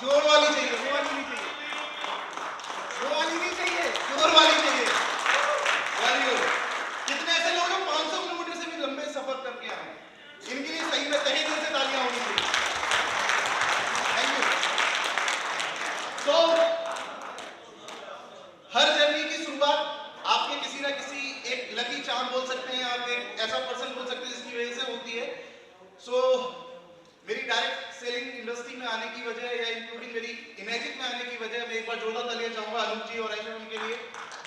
जोर वाली चाहिए, वो वाली नहीं चाहिए, वो वाली नहीं चाहिए, जोर वाली चाहिए। Very good. कितने ऐसे लोग हैं 500 किलोमीटर से भी लंबे सफर करके आए हैं, इनके लिए सही में तहे दिल से तालियां होनी चाहिए। Thank you. तो हर जर्नी की शुरुआत आपके किसी ना किसी एक लकी चार्म बोल सकते हैं, आप एक ऐसा पर्सन बोल सकते हैं जिसकी वजह से होती है। सो मेरी डायरेक्ट सेलिंग इंडस्ट्री में आने की वजह या इंक्लूडिंग मेरी इमेजिक में आने की वजह, मैं एक बार जोरदार तालियां चाहूंगा अनूप जी और आयशा के लिए,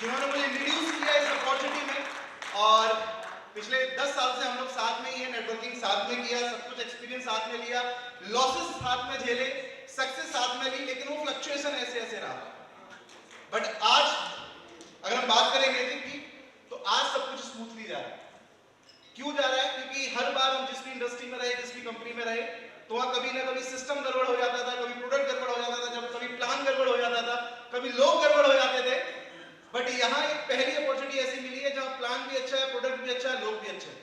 जिन्होंने मुझे इंट्रोड्यूस किया इस अपॉर्चुनिटी में। और पिछले 10 साल से हम लोग साथ में ही है, नेटवर्किंग साथ में किया, सब कुछ एक्सपीरियंस साथ में लिया, लॉसेस साथ में झेले, सक्सेस साथ में ली, लेकिन वो फ्लक्चुएशन ऐसे ऐसे रहा। बट आज अगर हम बात करेंगे की, तो आज सब कुछ स्मूथली जा रहा है। क्यों जा रहा है? क्योंकि हर बार हम जिस भी इंडस्ट्री में रहे, जिस भी कंपनी में रहे, तो वहां कभी ना कभी सिस्टम गड़बड़ हो जाता था, कभी प्रोडक्ट गड़बड़ हो जाता था, जब कभी प्लान गड़बड़ हो जाता था, कभी लोग गड़बड़ हो जाते थे। बट यहाँ एक पहली अपॉर्चुनिटी ऐसी मिली है जहां प्लान भी अच्छा है, प्रोडक्ट भी अच्छा है, लोग भी अच्छे हैं।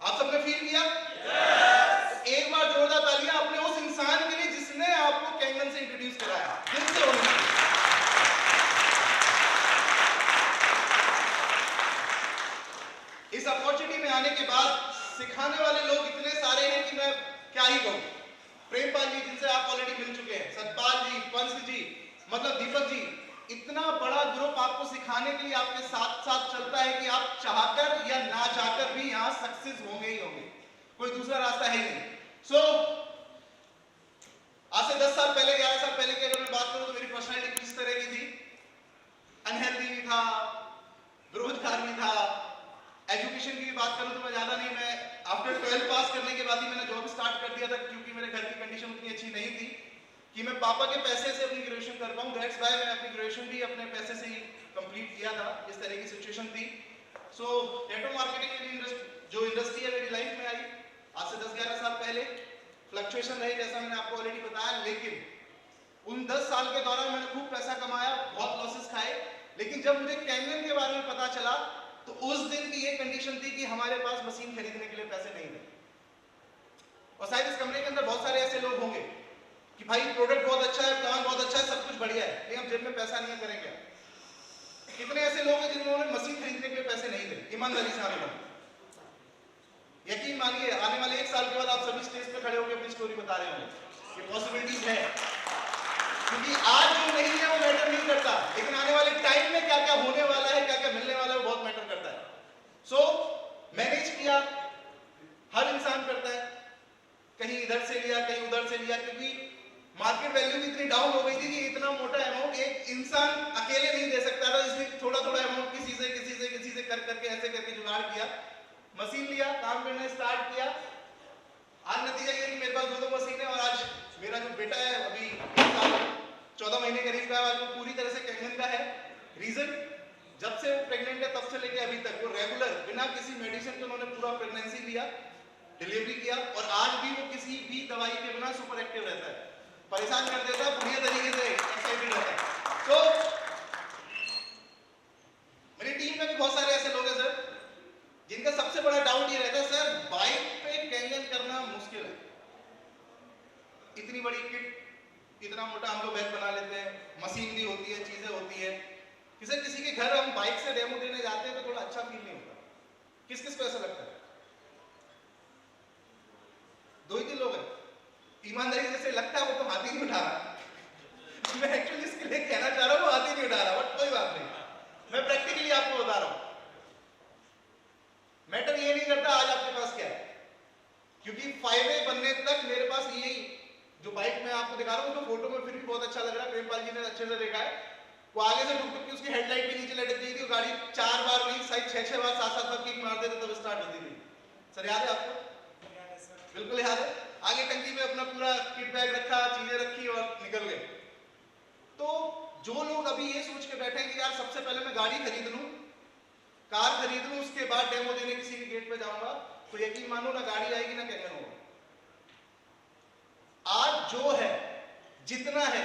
आप सबने फील किया? yes! एक बार जोरदार तालियां अपने उस इंसान के लिए जिसने आपको कैंगन से इंट्रोड्यूस कराया, दिल से होनी चाहिए। इस अपॉर्चुनिटी में आने के बाद सिखाने वाले लोग इतने सारे हैं कि मैं क्या ही कहूं। प्रेमपाल जी जिनसे आप ऑलरेडी मिल चुके हैं, सतपाल जी, पंच जी, मतलब दीपक जी, इतना बड़ा ग्रुप आपको सिखाने के लिए आपके साथ साथ चलता है कि आप चाहकर या ना चाहकर भी यहां सक्सेस होंगे ही होंगे, कोई दूसरा रास्ता है ही नहीं। सो आज से 10 साल पहले, 11 साल पहले की अगर मैं बात करूं तो मेरी पर्सनैलिटी किस तरह की थी? अनहेल्दी भी था, बेरोजगार भी था। एजुकेशन की भी बात करूं तो मैं ज्यादा नहीं, मैं आफ्टर 12 पास करने के बाद ही मैंने जॉब स्टार्ट कर दिया था, क्योंकि मेरे घर की कंडीशन उतनी अच्छी नहीं थी कि मैं पापा के पैसे से अपनी ग्रेजुएशन कर पाऊं। दैट्स व्हाई मैंने अपनी ग्रेजुएशन भी अपने पैसे से ही कंप्लीट किया था। इस तरह की सिचुएशन थी। सो नेटवर्क मार्केटिंग जो इंडस्ट्री है मेरी लाइफ में आई आज से 10-11 साल पहले। फ्लक्चुएशन रही जैसा मैंने आपको ऑलरेडी बताया, लेकिन उन 10 साल के दौरान मैंने खूब पैसा कमाया, बहुत लॉसेस खाए, लेकिन जब मुझे कैंगन के बारे में पता चला तो उस दिन की ये कंडीशन थी कि हमारे पास मशीन खरीदने के लिए पैसे नहीं थे। और शायद इस कमरे के अंदर बहुत सारे ऐसे लोग होंगे कि भाई प्रोडक्ट बहुत अच्छा है, प्लान बहुत अच्छा है, सब कुछ बढ़िया है, लेकिन हम जेब में पैसा नहीं करेंगे। कितने ऐसे लोग हैं जिन्होंने मशीन खरीदने के लिए पैसे नहीं थे? ईमानदारी से आगे बढ़ो। यकीन मानिए आने वाले 1 साल के बाद आप सभी स्टेज पे खड़े होकर अपनी स्टोरी बता रहे होंगे। ये पॉसिबिलिटीज है, क्योंकि आज जो नहीं है वो मैटर नहीं करता, लेकिन आने वाले टाइम में क्या क्या होने वाला है, क्या क्या मिलने वाला है, वो बहुत मैटर करता है। सो मैनेज किया, हर इंसान करता है, कहीं इधर से लिया, कहीं उधर से लिया, क्योंकि मार्केट वैल्यू भी इतनी डाउन हो गई थी कि इतना मोटा अमाउंट एक इंसान अकेले नहीं दे सकता था, इसलिए थोड़ा थोड़ा अमाउंट किसी से कर करके ऐसे करके जुगाड़ किया, मशीन लिया, काम करना स्टार्ट किया। आज नतीजा ये कि मेरे पास 2 मशीन है, और आज मेरा जो बेटा है अभी 14 महीने करीब का, आज वो पूरी तरह से कैंगन का है। रीजन, जब से वो प्रेग्नेंट है तब से लेके अभी तक वो रेगुलर बिना किसी मेडिसिन के उन्होंने पूरा प्रेगनेंसी लिया, डिलीवरी किया, और आज भी वो किसी भी दवाई के बिना सुपर एक्टिव रहता है, परेशान कर देता है, बढ़िया तरीके से एक्साइटेड रहता है। तो मेरी टीम में भी बहुत सारे ऐसे लोग हैं सर, जिनका सबसे बड़ा डाउट ये रहता है, सर बाइक पे कैंगन करना मुश्किल है, इतनी बड़ी किट, इतना मोटा हम लोग बैग बना लेते हैं, मशीन भी होती है, चीजें होती है, किसी के घर हम बाइक से डेमो देने जाते हैं तो थोड़ा अच्छा फील नहीं होता। किस किस को ऐसा लगता है? 2 ही लोग हैं। ईमानदारी जैसे लगता है वो तो हाथ ही नहीं उठा रहा। मैं एक्चुअली इसके लिए कहना चाह रहा हूँ वो हाथ ही नहीं उठा रहा, बट कोई बात नहीं, मैं प्रैक्टिकली आपको बता रहा हूँ। मैटर ये नहीं करता आज आपके पास क्या है, क्योंकि फायदे बनने तक मेरे पास यही जो बाइक मैं आपको दिखा रहा हूँ, तो फोटो में फिर भी बहुत अच्छा लग रहा है, प्रेमपाल जी ने अच्छे से देखा है, वो आगे से टुक टुक की उसकी हेडलाइट भी नीचे लटक गई थी, गाड़ी 4 बार नहीं, शायद 6 बार 7 बार किक मार देते तब स्टार्ट होती थी। सर याद है आपको? बिल्कुल याद है। आगे टंकी में अपना पूरा किट बैग रखा, चीजें रखी और निकल गए। तो जो लोग अभी ये सोच के बैठे हैं कि यार सबसे पहले मैं गाड़ी खरीद लूं, कार खरीद लूं, उसके बाद डेमो देने किसी के गेट पे जाऊंगा, तो यकीन मानो ना गाड़ी आएगी ना कैंगन होगा। आज जो है, जितना है,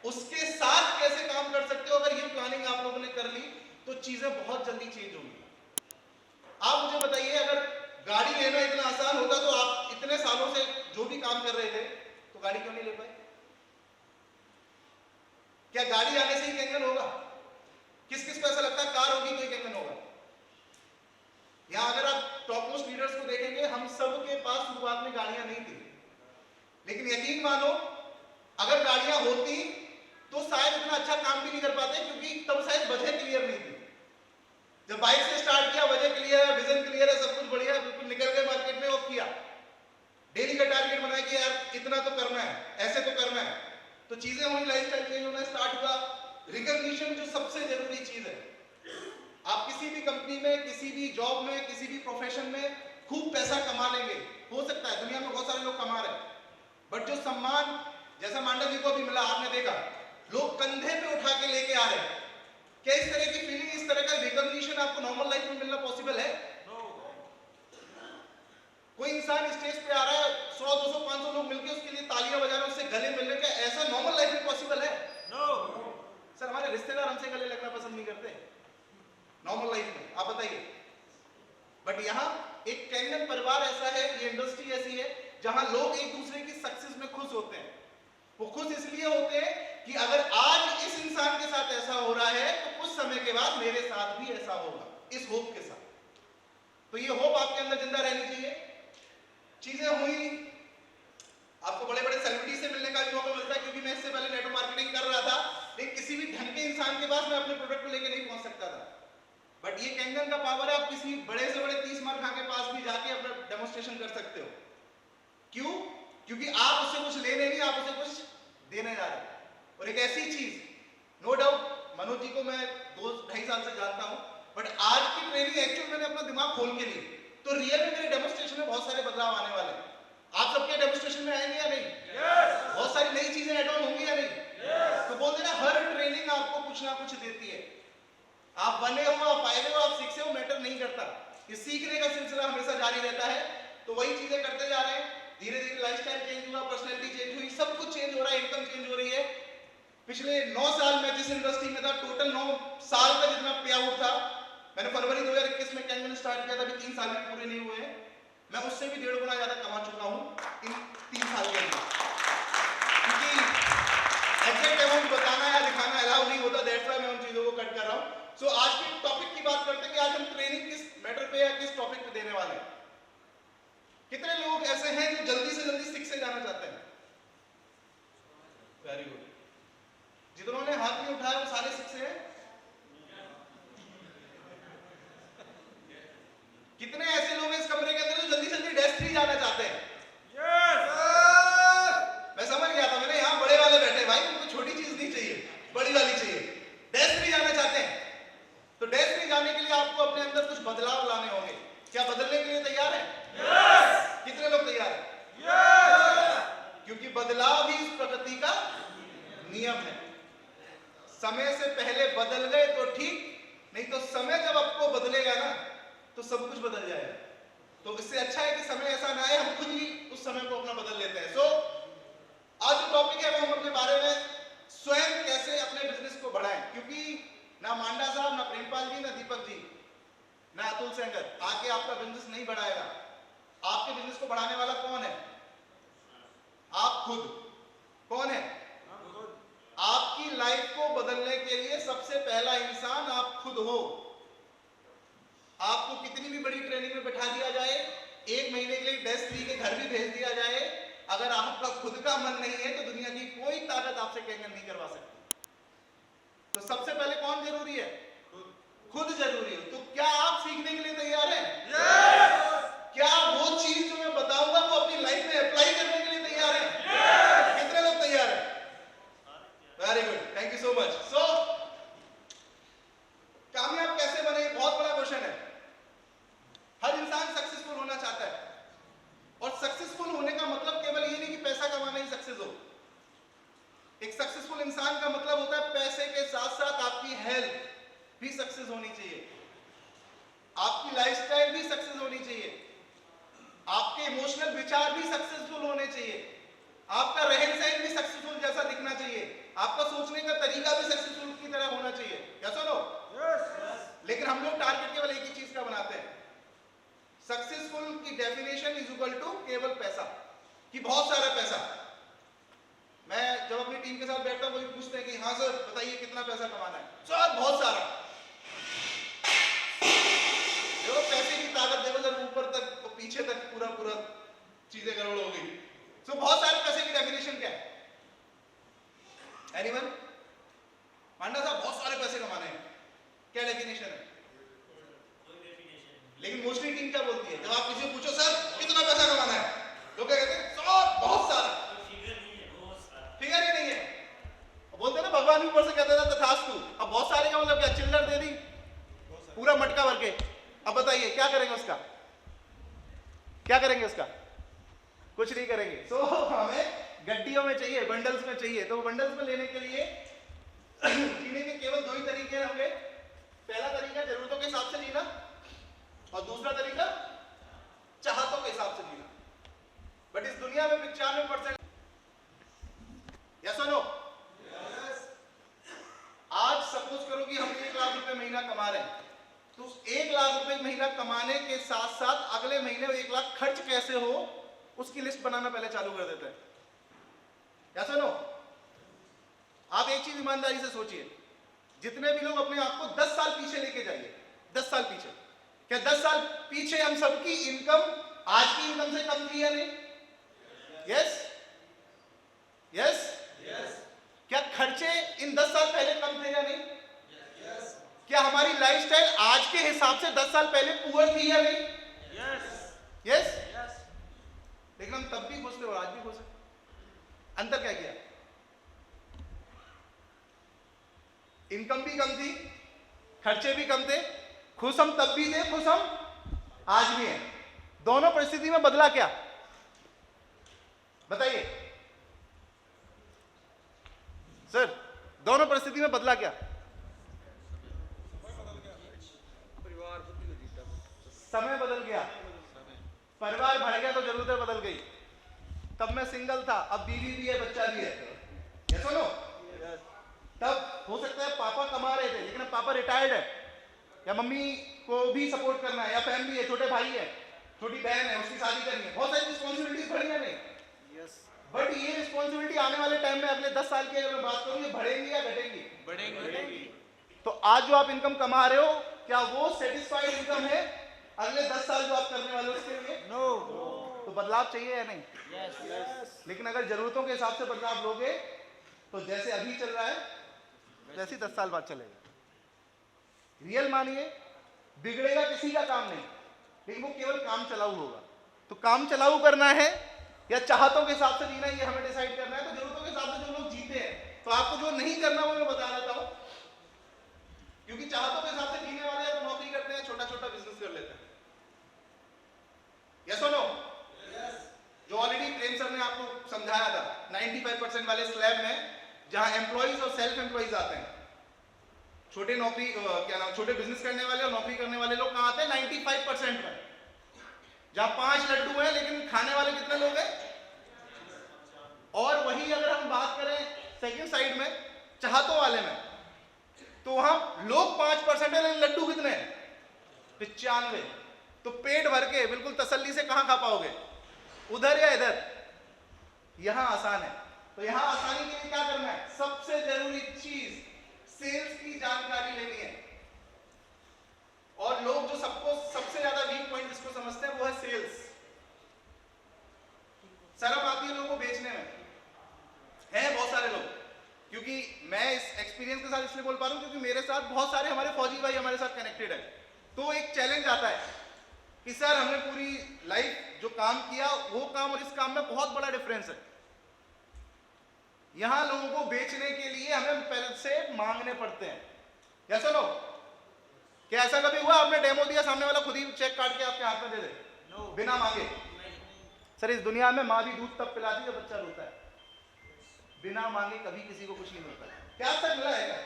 उसके साथ कैसे काम कर सकते हो, अगर ये प्लानिंग आप लोगों ने कर ली तो चीजें बहुत जल्दी चेंज होंगी। आप मुझे बताइए, अगर गाड़ी लेना इतना आसान होता तो आप इतने सालों से जो भी काम कर रहे थे तो गाड़ी क्यों नहीं ले पाए? क्या गाड़ी आने से ही कैंगन होगा? किस किस को ऐसा लगता है कार होगी तो कैंगन होगा? यहां अगर आप टॉप मोस्ट लीडर्स को देखेंगे, हम सब के पास शुरुआत में गाड़ियां नहीं थी, लेकिन यकीन मानो अगर गाड़ियां होती तो शायद इतना अच्छा काम भी नहीं कर पाते, क्योंकि तब शायद वजह क्लियर नहीं थी। जब बाइक से स्टार्ट किया, वजह क्लियर है, विजन क्लियर है, सब कुछ बढ़िया है, बिल्कुल निकल गए मार्केट में और किया। डेली का टारगेट बनाया कि यार इतना तो करना है, ऐसे तो करना है, तो चीजें हुई, लाइफस्टाइल चेंज होना स्टार्ट हुआ। रिकॉग्निशन जो सबसे जरूरी चीज है, आप किसी भी कंपनी में, किसी भी जॉब में, किसी भी प्रोफेशन में खूब पैसा कमा लेंगे, हो सकता है दुनिया में बहुत सारे लोग कमा रहे हैं, बट जो सम्मान जैसा मांडा जी को अभी मिला, आपने देखा लोग कंधे पे उठा के लेके आ रहे हैं, क्या इस तरह की फीलिंग, इस तरह का रिकॉग्निशन आपको नॉर्मल लाइफ में मिलना पॉसिबल है? कोई इंसान स्टेज पे आ रहा है, 100 200 500 लोग मिलकर उसके लिए तालियां बजा रहे हैं, उससे गले मिल रहे, क्या ऐसा नॉर्मल लाइफ में पॉसिबल है? सर हमारे रिश्तेदार हमसे गले लगना पसंद नहीं करते नॉर्मल लाइफ में, आप बताइए। बट यहाँ एक कैंगन परिवार ऐसा है, ये इंडस्ट्री ऐसी है जहां लोग एक दूसरे की सक्सेस में खुश होते हैं। वो खुश इसलिए होते हैं कि अगर आज इस इंसान के साथ ऐसा हो रहा है तो कुछ समय के बाद मेरे साथ भी ऐसा होगा, इस होप के साथ। तो ये होप आपके अंदर जिंदा रहनी चाहिए। चीजें हुई, आपको बड़े बड़े सेलिब्रिटी से मिलने का भी मौका मिलता है, क्योंकि मैं इससे पहले नेटवर्क मार्केटिंग कर रहा था, लेकिन किसी भी ढंग के इंसान के पास मैं अपने प्रोडक्ट को लेकर नहीं पहुंच सकता था। बट ये कैंगन का पावर है, आप किसी बड़े से बड़े 30 मार खा के पास भी जाके अपना डेमोन्स्ट्रेशन कर सकते हो। क्यों? क्योंकि आप उससे कुछ लेने नहीं, आप उसे कुछ देने जा रहे हैं। और एक ऐसी चीज, नो डाउट मनोज जी को मैं 2-2.5 साल से जानता हूं, बट आज की ट्रेनिंग एक्चुअल मैंने अपना दिमाग खोल के ली, तो रियल में मेरे डेमोन्स्ट्रेशन में बहुत सारे बदलाव आने वाले हैं। आप सबके डेमोन्स्ट्रेशन में आएंगे या नहीं? बहुत सारी नई चीजें ऐड ऑन होंगी या नहीं? तो बोलते ना, हर ट्रेनिंग आपको कुछ ना कुछ देती है। आप बने हो, आप आए हो, आप सीखे हो, मैटर नहीं करता, ये सीखने का सिलसिला हमेशा जारी रहता है। तो वही चीजें करते जा रहे हैं, धीरे धीरे लाइफस्टाइल चेंज हुआ, पर्सनैलिटी चेंज हुई, सब कुछ चेंज हो रहा है, इनकम चेंज हो रही है। पिछले 9 साल में जिस इंडस्ट्री में था, टोटल 9 साल का जितना पे आउट था, मैंने फरवरी 2021 में कैंगन स्टार्ट किया था, अभी 3 साल भी पूरे नहीं हुए हैं, मैं उससे भी 1.5 गुना ज्यादा कमा चुका हूं इन 3 साल के अंदर। क्योंकि एग्जैक्ट अमाउंट बताना या दिखाना अलाउ नहीं होता, दैट्स व्हाई मैं उन चीजों को कट कर रहा हूं। सो आज के टॉपिक की बात करते हैं कि आज हम ट्रेनिंग किस मैटर पे या किस टॉपिक पे देने वाले हैं। कितने लोग ऐसे हैं जो जल्दी से जल्दी सीख से जाना चाहते हैं? वेरी गुड, जितनों ने हाथ नहीं उठाया वो सारे सीख से हैं। कितने ऐसे लोग हैं इस कमरे के अंदर जो जल्दी जल्दी डेस्क 3 जाना चाहते हैं? मैं समझ गया था, मैंने यहाँ बड़े वाले बैठे, भाई उनको छोटी चीज नहीं चाहिए, बड़ी वाली चाहिए। डेस्क 3 जाना चाहते हैं, तो डेस्क 3 जाने के लिए आपको अपने अंदर कुछ बदलाव लाने होंगे। क्या बदलने के लिए तैयार है? कितने लोग तैयार है? क्योंकि बदलाव ही इस प्रकृति का नियम है। समय से पहले बदल गए तो ठीक, नहीं तो समय जब आपको बदलेगा ना तो सब कुछ बदल जाएगा। तो इससे अच्छा है कि समय ऐसा ना आए, हम खुद ही उस समय को अपना बदल लेते हैं। सो आज जो टॉपिक है वो हम अपने बारे में स्वयं कैसे अपने बिजनेस को बढ़ाएं, क्योंकि ना मांडा साहब, ना प्रेमपाल जी, ना दीपक जी, ना अतुल सेंगर आके आपका बिजनेस नहीं बढ़ाएगा। आपके बिजनेस को बढ़ाने वाला कौन है? आप खुद। कौन है? आपकी लाइफ को बदलने के लिए सबसे पहला इंसान आप खुद हो। आपको कितनी भी बड़ी ट्रेनिंग में बैठा दिया जाए, 1 महीने के लिए डेस्क 3 के घर भी भेज दिया जाए, अगर आपका खुद का मन नहीं है तो दुनिया की कोई ताकत आपसे कैंगन नहीं करवा सकती। तो सबसे पहले कौन जरूरी है? खुद जरूरी है। तो क्या आप सीखने के लिए तैयार हैं? क्या वो चीज जो मैं बताऊंगा वो अपनी लाइफ में अप्लाई करने के लिए तैयार हैं? कितने लोग तैयार हैं? Very good, thank you so much. So कामयाब कैसे बने, बहुत बड़ा क्वेश्चन है। हर इंसान सक्सेसफुल होना चाहता है, और सक्सेसफुल होने का मतलब केवल ये नहीं कि पैसा कमाना ही सक्सेस हो। एक सक्सेसफुल इंसान का मतलब होता है पैसे के साथ साथ आपकी हेल्थ भी सक्सेस होनी चाहिए, आपकी लाइफस्टाइल भी सक्सेस होनी चाहिए, आपके इमोशनल विचार भी सक्सेसफुल होने चाहिए, आपका रहन सहन भी सक्सेसफुल जैसा दिखना चाहिए, आपका सोचने का तरीका भी सक्सेसफुल की तरह होना चाहिए। क्या सुनो? लेकिन हम लोग टारगेट केवल एक ही चीज का बनाते हैं। सक्सेसफुल की डेफिनेशन इज इक्वल टू केवल पैसा, कि बहुत सारा पैसा। मैं जब अपनी टीम के साथ बैठता हूँ, वो पूछते हैं कि हाँ सर बताइए कितना पैसा कमाना है? सर बहुत सारा। देखो पैसे की ताकत देखो जब ऊपर तक तो पीछे तक पूरा पूरा चीजें गड़बड़ हो गई। सो बहुत सारे पैसे की डेफिनेशन क्या है? एनीवन? पांडा साहब बहुत सारे पैसे कमाने हैं, क्या डेफिनेशन है? लेकिन मोस्टली टीम क्या बोलती है जब आप किसी को पूछो सर कितना पैसा कमाना है, लोग क्या कहते हैं? सर बहुत सारा। फिगर ही नहीं है। बोलते हैं ना भगवान भी ऊपर से कहते थे तथास्तु। अब बहुत सारे का मतलब क्या? चिल्लर दे दी पूरा मटका भर के। अब बताइए क्या करेंगे उसका? क्या करेंगे उसका? कुछ नहीं करेंगे। सो हमें गड्डियों में चाहिए, बंडल्स में चाहिए। तो बंडल्स में लेने के लिए जीने के केवल दो ही तरीके होंगे। पहला तरीका जरूरतों के हिसाब से जीना और दूसरा तरीका चाहतों के हिसाब से जीना। बट इस दुनिया में 95% यस और नो? आज सपोज करो कि हम 1 लाख रुपए महीना कमा रहे हैं, तो 1 लाख रुपए महीना कमाने के साथ साथ अगले महीने 1 लाख खर्च कैसे हो उसकी लिस्ट बनाना पहले चालू कर देते हैं। यस और नो? आप एक चीज ईमानदारी से सोचिए, जितने भी लोग अपने आप को 10 साल पीछे लेके जाइए, 10 साल पीछे, क्या 10 साल पीछे हम सबकी इनकम आज की इनकम से कम थी या नहीं? Yes yes yes. क्या खर्चे इन 10 साल पहले कम थे या नहीं? यस। क्या हमारी लाइफस्टाइल आज के हिसाब से 10 साल पहले पुअर थी या नहीं? Yes yes yes. लेकिन हम तब भी खुश थे और आज भी खुश हैं। अंतर क्या किया? इनकम भी कम थी, खर्चे भी कम थे, खुश हम तब भी थे, खुश हम आज भी हैं। दोनों परिस्थिति में बदला क्या? बताइए सर, दोनों परिस्थिति में बदला क्या? समय बदल गया, परिवार बढ़ गया तो जरूरतें बदल गई। तब मैं सिंगल था, अब बीवी भी है, बच्चा भी है। यस और नो? तब हो सकता है पापा कमा रहे थे लेकिन अब पापा रिटायर्ड है, या मम्मी को भी सपोर्ट करना है, या फैमिली है, छोटे भाई है, छोटी बहन है, उसकी शादी करनी है, बहुत सारी रिस्पॉन्सिबिलिटीज बढ़ी है नहीं? यस। बट ये रिस्पॉन्सिबिलिटी आने वाले टाइम में अगले 10 साल की अगर मैं बात करूं, ये बढ़ेंगी या घटेंगी? बढ़ेंगी। तो आज जो आप इनकम कमा रहे हो, क्या वो सेटिस्फाइड इनकम है अगले 10 साल जो आप करने वाले हो उसके लिए? नो। तो बदलाव चाहिए या नहीं? Yes yes. लेकिन अगर जरूरतों के हिसाब से बदलाव लोगे तो जैसे अभी चल रहा है वैसे 10 साल बाद चलेगा। रियल मानिए, बिगड़ेगा किसी का काम नहीं, लेकिन वो केवल काम चलाऊ होगा। तो काम चलाऊ करना है या चाहतों के हिसाब से जीना, ये हमें डिसाइड करना है। तो जरूरतों के हिसाब से जो लोग जीते हैं, तो आपको जो नहीं करना वो मैं बता देता हूं, क्योंकि चाहतों के हिसाब से जीने वाले तो नौकरी करते हैं, छोटा छोटा बिजनेस कर लेते हैं। यस और नो? जो ऑलरेडी प्रेम सर ने आपको समझाया था 95% वाले स्लैब में, जहां एम्प्लॉइज और सेल्फ एम्प्लॉइज आते हैं, छोटे नौकरी क्या नाम, छोटे बिजनेस करने वाले और नौकरी करने वाले लोग कहां आते हैं? 95% में। जहां 5 लड्डू हैं लेकिन खाने वाले कितने लोग हैं? और वही अगर हम बात करें सेकंड साइड में, चाहतों वाले में, तो वहां लोग 5% है लेकिन लड्डू कितने हैं? 95। तो पेट भर के बिल्कुल तसल्ली से कहां खा पाओगे? उधर या इधर? यहां आसान है। तो यहां आसानी के लिए क्या करना है? सबसे जरूरी चीज सेल्स की जानकारी लेनी है। और लोग जो सबको सबसे ज्यादा वीक पॉइंट जिसको समझते हैं वो है सेल्स। शर्म आती है लोगों को बेचने में, है बहुत सारे लोग। क्योंकि मैं इस एक्सपीरियंस के साथ इसलिए बोल पा रहा हूं क्योंकि मेरे साथ बहुत सारे हमारे फौजी भाई हमारे साथ कनेक्टेड है। तो एक चैलेंज आता है कि सर हमने पूरी लाइफ जो काम किया वो काम और इस काम में बहुत बड़ा डिफरेंस है। यहां लोगों को बेचने के लिए हमें पहले से मांगने पड़ते हैं। यस और नो? क्या ऐसा कभी हुआ आपने डेमो दिया, सामने वाला खुद ही चेक काट के आपके हाथ में दे दे? नो। बिना मांगे? सर इस दुनिया में माँ भी दूध तब पिलाती है जब बच्चा रोता है। बिना मांगे कभी किसी को कुछ नहीं मिलता। क्या आज तक मिला है क्या?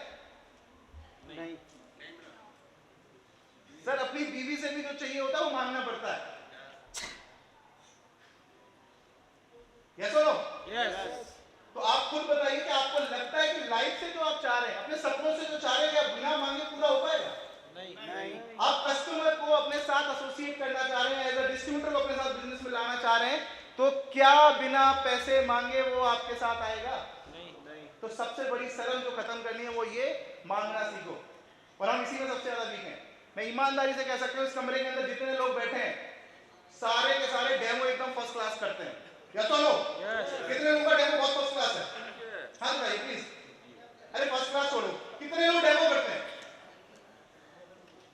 नहीं। सर अपनी बीवी से भी जो चाहिए होता है वो मांगना पड़ता है। यस और नो? यस। तो आप खुद बताइए कि आपको लगता है कि लाइफ से जो आप चाह रहे हैं, अपने सपनों से जो चाह रहे हैं, क्या बिना मांगे पूरा हो पाएगा? नहीं। आप कस्टमर को अपने साथ एसोसिएट करना चाह रहे हैं, एज अ डिस्ट्रीब्यूटर को अपने साथ बिजनेस में लाना चाह रहे हैं, तो क्या बिना पैसे मांगे वो आपके साथ आएगा? नहीं। तो सबसे बड़ी शर्म जो खत्म करनी है वो ये, मांगना सीखो। और हम इसी में सबसे ज्यादा वीक हैं। मैं ईमानदारी से कह सकता हूँ इस कमरे के अंदर जितने लोग बैठे हैं सारे के सारे डेमो एकदम फर्स्ट क्लास करते हैं। या तो लो कितने लोगों का डेमो बहुत फर्स्ट क्लास है? हाँ भाई प्लीज, अरे फर्स्ट क्लास छोड़ो, कितने लोग डेमो करते हैं?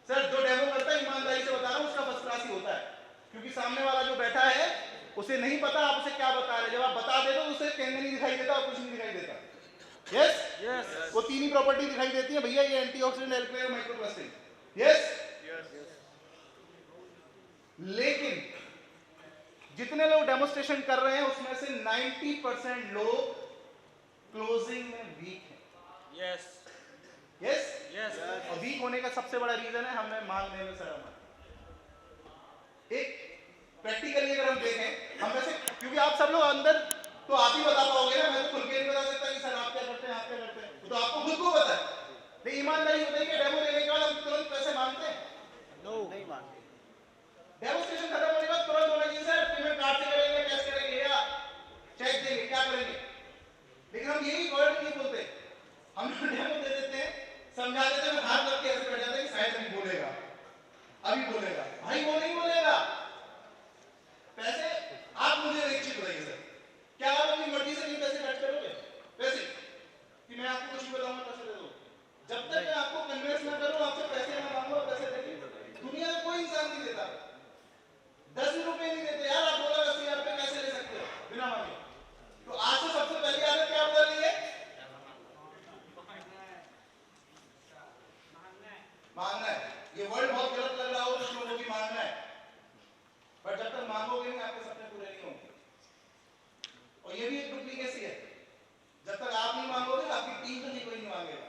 सर जो डेमो करता है ईमानदारी से बता रहा हूँ उसका फर्स्ट क्लास ही होता है, क्योंकि सामने वाला जो बैठा है उसे नहीं पता आप उसे क्या बता रहे। जब आप बता दे तो उसे कैमरे नहीं दिखाई देता और कुछ नहीं दिखाई देता। Yes yes? वो तीन ही प्रॉपर्टी दिखाई देती है भैया, ये एंटीऑक्सीडेंट, एल्कलाइन, माइक्रोप्लास्टिक। यस, लेकिन जितने लोग डेमोस्ट्रेशन कर रहे हैं उसमें से 90% लोग क्लोजिंग में वीक हैं। यस यस यस, और वीक होने का सबसे बड़ा रीजन है हमें मांगने में शर्म है। एक प्रैक्टिकली अगर हम देखें, हम वैसे क्योंकि आप सब लोग अंदर तो आप ही बता पाओगे ना, मैं तो खुल के नहीं बता सकता कि सर आप क्या करते हैं, आप क्या करते हैं, तो आपको खुद को पता है। नहीं ईमानदारी बताइए कि डेमो देने के बाद हम तुरंत पैसे मांगते हैं? नो, नहीं मांगते। डेमोस्ट्रेशन खत्म होने के बाद तुरंत बोलेंगे सर पेमेंट कार्ड से करेंगे, कैश करेंगे या चेक देंगे, क्या करेंगे? लेकिन हम यही वर्ड नहीं बोलते, हम डेमो दे देते हैं, समझा देते हैं, हाथ रख के ऐसे बैठ जाते हैं कि शायद नहीं बोलेगा, अभी बोलेगा। भाई वो नहीं बोलेगा। पैसे आप मुझे एक चीज बताइए सर, क्या आप अपनी मर्जी से नहीं पैसे खर्च करोगे? पैसे कि मैं आपको कुछ बताऊंगा पैसे दे दो, जब तक मैं आपको कन्विंस ना करूं आपसे पैसे ना मांगू और पैसे देंगे। दुनिया में कोई इंसान नहीं देता, 10 रुपए नहीं देते यार। आप 2,80,000 रुपए कैसे ले सकते हो बिना मांगे? तो आज से सबसे पहले आदत क्या बदलनी है? मांगना है। ये वर्ड बहुत गलत लग रहा हो कुछ लोगों की, मांगना है, पर जब तक मांगोगे नहीं आपके सपने पूरे नहीं होंगे। और ये भी एक डुप्लीकेसी है, जब तक आप नहीं मांगोगे आपकी टीम से नहीं कोई नहीं मांगेगा।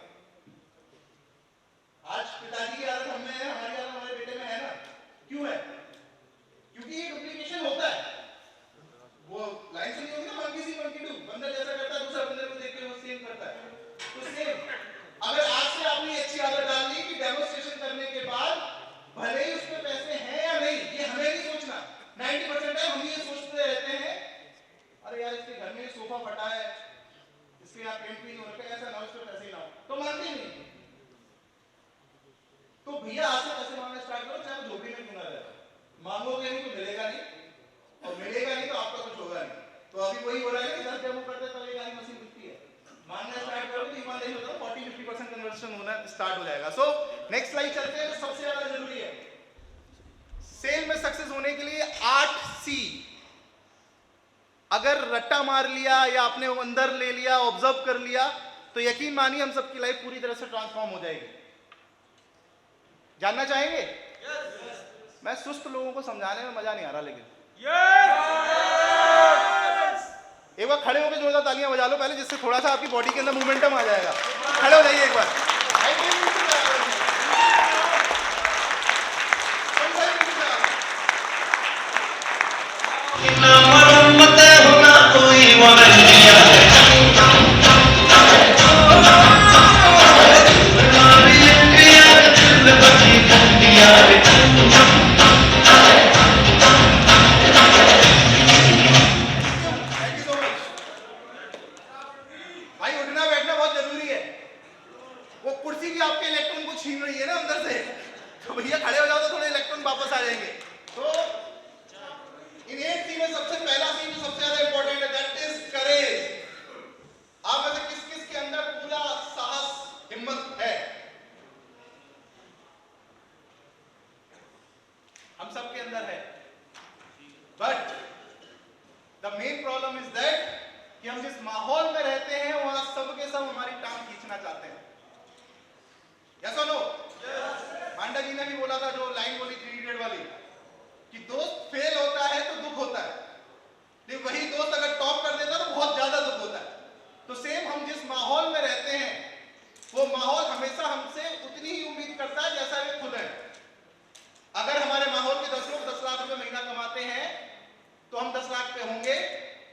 आज पिताजी की आदत हमें है, हमारी आदत हमारे बेटे में है ना, क्यों है? क्योंकि ये डुप्लीकेशन होता है। वो लाइन से नहीं होती ना, मंकी सी मंकी डू, बंदर जैसा करता है दूसरा बंदर को देख के वो सेम करता है। तो सेम अगर आज से आपने अच्छी आदत डाल ली कि डेमोस्ट्रेशन करने के बाद भले ही उसमें पैसे हैं या नहीं, ये हमें नहीं सोचना। 90% टाइम हम ये सोचते रहते हैं अरे यार इसके घर में सोफा फटा है, इसके यहाँ पेंट भी नहीं हो रखा, ऐसा ना हो, इसमें पैसे ही ना हो, तो मानते ही नहीं। तो भैया आज से पैसे मांगना स्टार्ट करो, चाहे झोपड़ी में क्यों ना रहे। मांगोगे नहीं तो मिलेगा नहीं, और मिलेगा नहीं तो आपका कुछ होगा नहीं। तो अभी वही हो रहा है कि 10 डेमो करते तब ये गाड़ी मशीन बिकती है। मांगना स्टार्ट करो तो ईमानदारी होता है 40-50% कन्वर्जन होना स्टार्ट हो जाएगा। सो नेक्स्ट स्लाइड चलते हैं। तो सबसे ज्यादा जरूरी है सेल में सक्सेस होने के लिए 8C अगर रट्टा मार लिया या अपने अंदर ले लिया, ऑब्जर्व कर लिया, तो यकीन मानिए हम सबकी लाइफ पूरी तरह से ट्रांसफॉर्म हो जाएगी। जानना चाहेंगे? मैं सुस्त लोगों को समझाने में मजा नहीं आ रहा, लेकिन एक बार खड़े होकर जोरदार तालियां बजा लो पहले, जिससे थोड़ा सा आपकी बॉडी के अंदर मोमेंटम आ जाएगा। खड़े हो जाइए एक बार। भाई उठना बैठना बहुत जरूरी है। वो कुर्सी भी आपके इलेक्ट्रॉन को छीन रही है ना अंदर से, तो भैया खड़े हो जाओ तो थोड़े इलेक्ट्रॉन वापस आ जाएंगे। तो इन 8C में सबसे पहला सी जो सबसे ज्यादा इंपॉर्टेंट है, दैट इज करेज। आप में से किस किस के अंदर पूरा साहस, हिम्मत है? हम सबके अंदर है, but the main problem is that कि हम जिस माहौल में रहते हैं वहां सब के सब हमारी टांग खींचना चाहते हैं। यस और नो? पांडा जी ने भी बोला था, जो लाइन बोली थी इडियट वाली, कि दोस्त फेल होता है तो दुख होता है, लेकिन वही दोस्त अगर टॉप कर देता है तो बहुत ज्यादा दुख होता है। तो सेम हम जिस माहौल में रहते हैं वो माहौल हमेशा हमसे उतनी ही उम्मीद करता है जैसा वे खुद है। अगर हमारे माहौल के 10 लोग 10 लाख रुपए महीना कमाते हैं तो हम 10 लाख पे होंगे,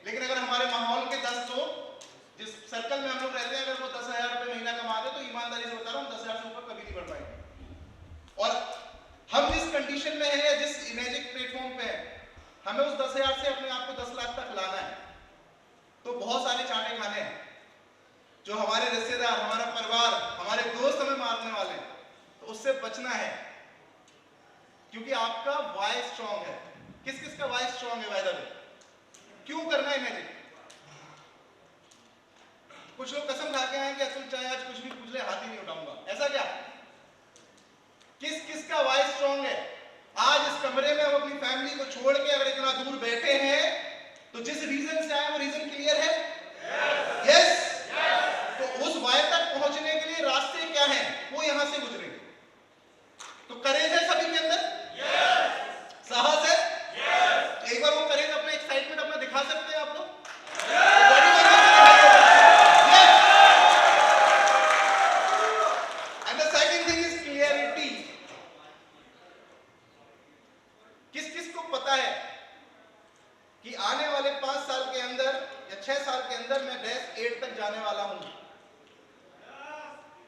लेकिन अगर हमारे माहौल के 10 लोग जिस सर्कल में हम लोग रहते हैं अगर वो 10,000 रुपए महीना कमाते तो ईमानदारी से बता रहा हूँ 10,000 से ऊपर कभी नहीं बढ़ पाएंगे। और हम जिस कंडीशन में है, जिस इमेजिक प्लेटफॉर्म पे है, हमें उस 10,000 से अपने आप को 10 लाख तक लाना है, तो बहुत सारे चांटे खाने हैं। जो हमारे रिश्तेदार, हमारा परिवार, हमारे दोस्त हमें मारने वाले हैं, तो उससे बचना है, क्योंकि आपका वाई स्ट्रांग है। किस किस का वाई स्ट्रांग है बाय द वे? क्यों करना है इमेजिन? कुछ लोग कसम खा के आए कि अतुल चाहे आज कुछ भी पूछ ले हाथ ही नहीं उठाऊंगा, ऐसा क्या? किस किस का वाई स्ट्रांग है? आज इस कमरे में हम अपनी फैमिली को छोड़ के अगर इतना दूर बैठे हैं तो जिस रीजन से आए वो रीजन क्लियर है? यस। तो उस वाई तक पहुंचने के लिए रास्ते क्या हैं? वो यहां से गुजरेंगे। तो करेज है सभी के अंदर? साहस है? तो एक बार वो करेज, अपना एक्साइटमेंट अपना दिखा सकते हैं आप लोग? And the second thing is clarity. किस किस को पता है कि आने वाले 5 साल के अंदर या 6 साल के अंदर मैं डैश 8 तक जाने वाला हूं?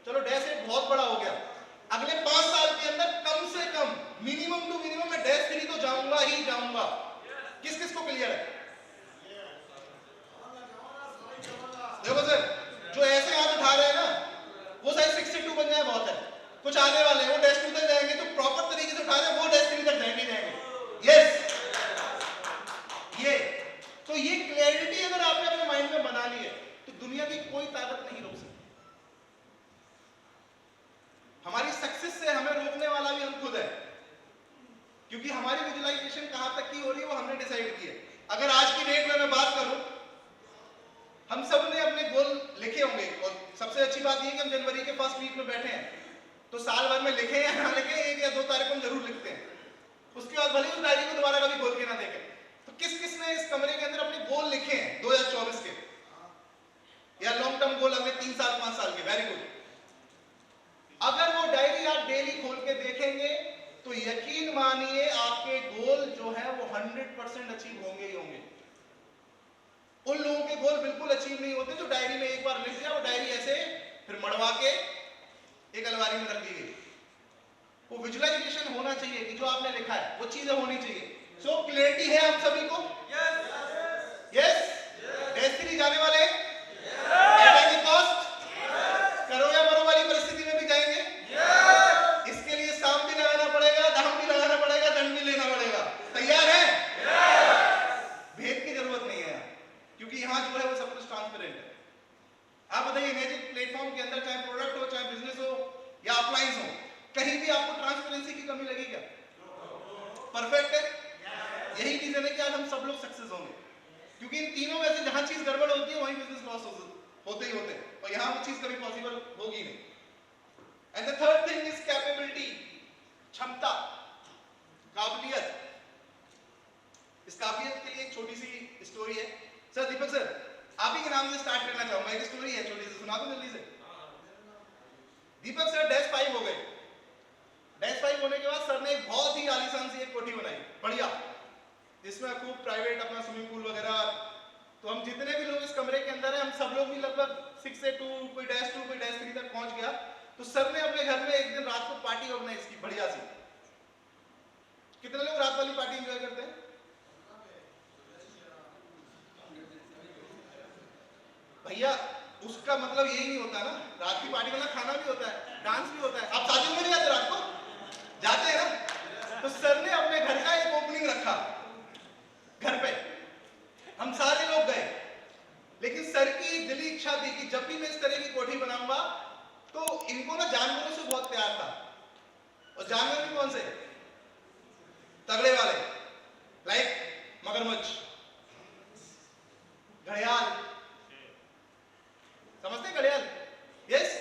चलो डैश 8 बहुत बड़ा हो गया, अगले 5 साल के अंदर कम से कम मिनिमम टू मिनिमम मैं डैश 3 तो जाऊंगा ही जाऊंगा। किस किस को क्लियर है? देखो सर, जो ऐसे हाथ उठा रहे हैं ना, वो शायद 62 बन जाए बहुत है। कुछ आने वाले हैं वो डैश 2 तक जाएंगे, तो प्रॉपर तरीके से उठा रहे हैं वो डैश 3 तक जाएंगे जाएंगे। यस, ये तो ये क्लैरिटी अगर आपने अपने माइंड में बना ली है तो दुनिया की कोई ताकत नहीं रोक सकती। हमारी सक्सेस से हमें रोकने वाला भी हम खुद है, क्योंकि हमारी विजुअलाइजेशन कहां तक की हो रही है वो हमने डिसाइड की है। अगर आज की डेट में मैं बात करूं, हम सब ने अपने गोल लिखे होंगे, और सबसे अच्छी बात यह है कि हम जनवरी के फर्स्ट वीक में बैठे हैं, तो साल भर में लिखे या ना लिखे 1 या 2 तारीख को हम जरूर लिखते हैं। उसके बाद भले उस डायरी को दोबारा कभी खोल के ना देखें। तो किस किस ने इस कमरे के अंदर अपने गोल लिखे हैं 2024 के, या लॉन्ग टर्म गोल अगले 3 साल 5 साल के? Very good. अगर वो डायरी आप डेली खोल के देखेंगे तो यकीन मानिए आपके गोल जो है वो 100% अचीव होंगे ही होंगे। उन लोगों के गोल बिल्कुल अचीव नहीं होते जो डायरी में एक बार लिख दिया, वो डायरी ऐसे फिर मड़वा के एक अलमारी में रख दी गई। वो विजुअलाइजेशन होना चाहिए कि जो आपने लिखा है वो चीजें होनी चाहिए। सो क्लैरिटी है आप सभी को? यस। डैश 3 जाने वाले हैं? At any cost? करो या मरो वाली परिस्थिति में भी जाएंगे? इसके लिए सांप भी लगाना पड़ेगा, दाम भी लगाना पड़ेगा, दंड भी लेना पड़ेगा। तैयार है? भेद की जरूरत नहीं है, क्योंकि यहां जो है वो सब कुछ ट्रांसपेरेंट है। आप बताइए, मैजिक प्लेटफॉर्म के अंदर चाहे प्रोडक्ट हो, चाहे बिजनेस हो या अप्लायंस हो, कहीं भी आपको ट्रांसपेरेंसी की कमी लगी क्या? परफेक्ट है। यही रीजन है कि आज हम सब लोग सक्सेस होंगे, क्योंकि इन तीनों में से जहां चीज गड़बड़ होती है वहीं बिजनेस लॉस होते ही होते हैं, और यहां वो चीज कभी पॉसिबल होगी नहीं। And the third thing is capability, क्षमता, काबिलियत। इस काबिलियत के लिए एक छोटी सी स्टोरी है। सर दीपक सर, आप ही के नाम से स्टार्ट करना चाहूंगा। एक स्टोरी है छोटी सी, सुना दो जल्दी से। दीपक सर डैश 5 हो गए। डैश 5 होने के बाद सर ने एक बहुत ही आलीशान सी एक कोठी बनाई, बढ़िया, जिसमें खूब प्राइवेट अपना स्विमिंग पूल वगैरह। तो हम जितने भी लोग इस कमरे के अंदर हैं, हम सब लोग भी लगभग 6 से 2, कोई डैश 2, कोई डैश 3 तक पहुंच गया। तो सर ने अपने घर में एक दिन रात को पार्टी ऑर्गेनाइज की, बढ़िया सी। कितने लोग रात वाली पार्टी एंजॉय करते हैं? भैया उसका मतलब यही नहीं होता ना, रात की पार्टी में खाना भी होता है, डांस भी होता है। आप शादियों में नहीं जाते रात को? जाते हैं ना? तो सर ने अपने घर का एक ओपनिंग रखा घर पे, हम सारे लोग गए। लेकिन सर की एक दिली इच्छा थी कि जब भी मैं इस तरह की कोठी बनाऊंगा, तो इनको ना जानवरों से बहुत प्यार था। और जानवर भी कौन से? तगड़े वाले, लाइक मगरमच्छ, घड़ियाल, समझते हैं घड़ियाल? यस।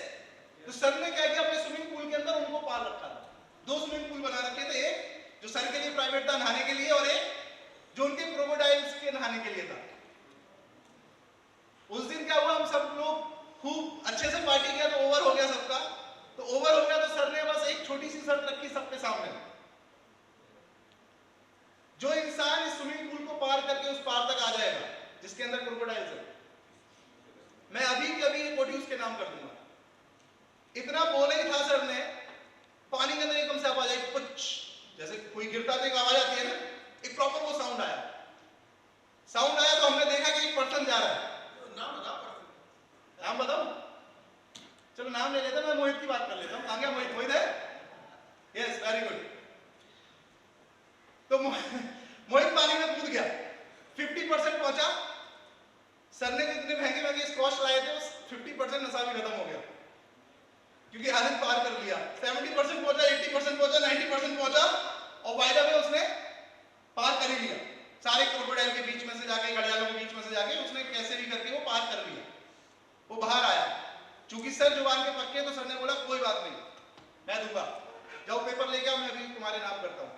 तो सर ने क्या किया, अपने स्विमिंग पूल के अंदर उनको पाल रखा था। 2 स्विमिंग पूल बना रखे थे, एक जो सर के लिए प्राइवेट था नहाने के लिए, और एक जो उनके क्रोकोडाइल्स के नहाने के लिए था। उस दिन क्या हुआ, हम सब लोग खूब अच्छे से पार्टी किया, तो ओवर हो गया सबका। तो ओवर हो गया तो सर ने बस एक छोटी सी शर्त रखी सबके सामने, जो इंसान इस स्विमिंग पूल को पार करके उस पार तक आ जाएगा जिसके अंदर क्रोकोडाइल्स है, मैं अभी के अभी ये कोठी उसके नाम कर दूंगा। इतना बोले ही था सर ने, पानी के अंदर एकदम से आवाज आई, कुछ जैसे कोई गिरता तो एक आवाज आती है ना, एक प्रॉपर वो साउंड आया। साउंड आया नाम ले लेता, मैं मोहित की बात कर लेता हूँ। कहाँ गया मोहित? मोहित है? Yes, very good. तो मोहित पानी में कूद गया, 50% पहुंचा। सर ने जितने महंगे महंगे स्क्वॉश लाए थे उस 50% नशा भी खत्म हो गया, क्योंकि आदत पार कर लिया। 70% पहुंचा, 80% पहुंचा, 90% पहुंचा, और बाय द वे उसने पार कर ही लिया। सारे क्रोकोडाइल के बीच में से जाके, घड़ियालों के बीच में से जाके उसने कैसे भी करके वो पार कर लिया। वो बाहर आया, चूंकि सर जुबान के पक्के, तो सर ने बोला कोई बात नहीं, मैं दूंगा, जाओ पेपर लेके आओ, मैं अभी तुम्हारे नाम करता हूँ।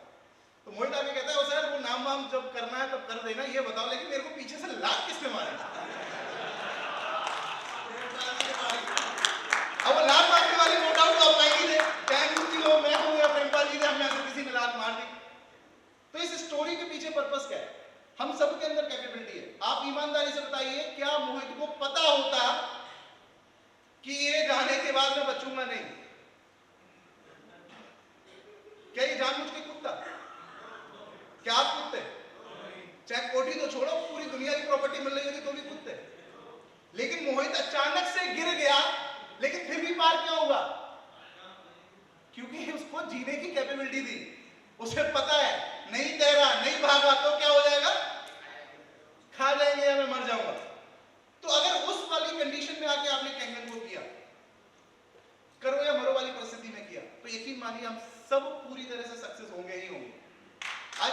तो मोहित आगे कहता है, सर वो नाम वाम जब करना है तब कर देना, ये बताओ लेकिन मेरे को पीछे से लात किसने मारी? अब वो लात मारने वाली नो डाउट आप नहीं थे, थैंक यू, मैं हूं या प्रेमपाल जी ने, हम में से किसी ने लात मार दी। तो इस स्टोरी के पीछे पर्पस क्या है? हम सबके अंदर कैपेबिलिटी है। आप ईमानदारी से बताइए, क्या मोहित को पता होता कि ये जाने के बाद मैं बचूंगा नहीं? क्या ये जानबूझ के कूदता? क्या आप कूदते? चाहे कोठी तो छोड़ो, पूरी दुनिया की प्रॉपर्टी मिल रही होती तो भी कूदते। लेकिन मोहित अचानक से गिर गया, लेकिन फिर भी पार क्यों हुआ? क्योंकि उसको जीने की कैपेबिलिटी थी। उसे पता है नहीं तैरा, नहीं भागा तो क्या हो जाएगा? खा जाएंगे या मैं मर जाऊंगा। तो अगर उस वाली कंडीशन में आके आपने कैंगन को किया, करो या मरो वाली परिस्थिति में किया, तो यकीन मानिए हम सब पूरी तरह से सक्सेस होंगे ही होंगे। आज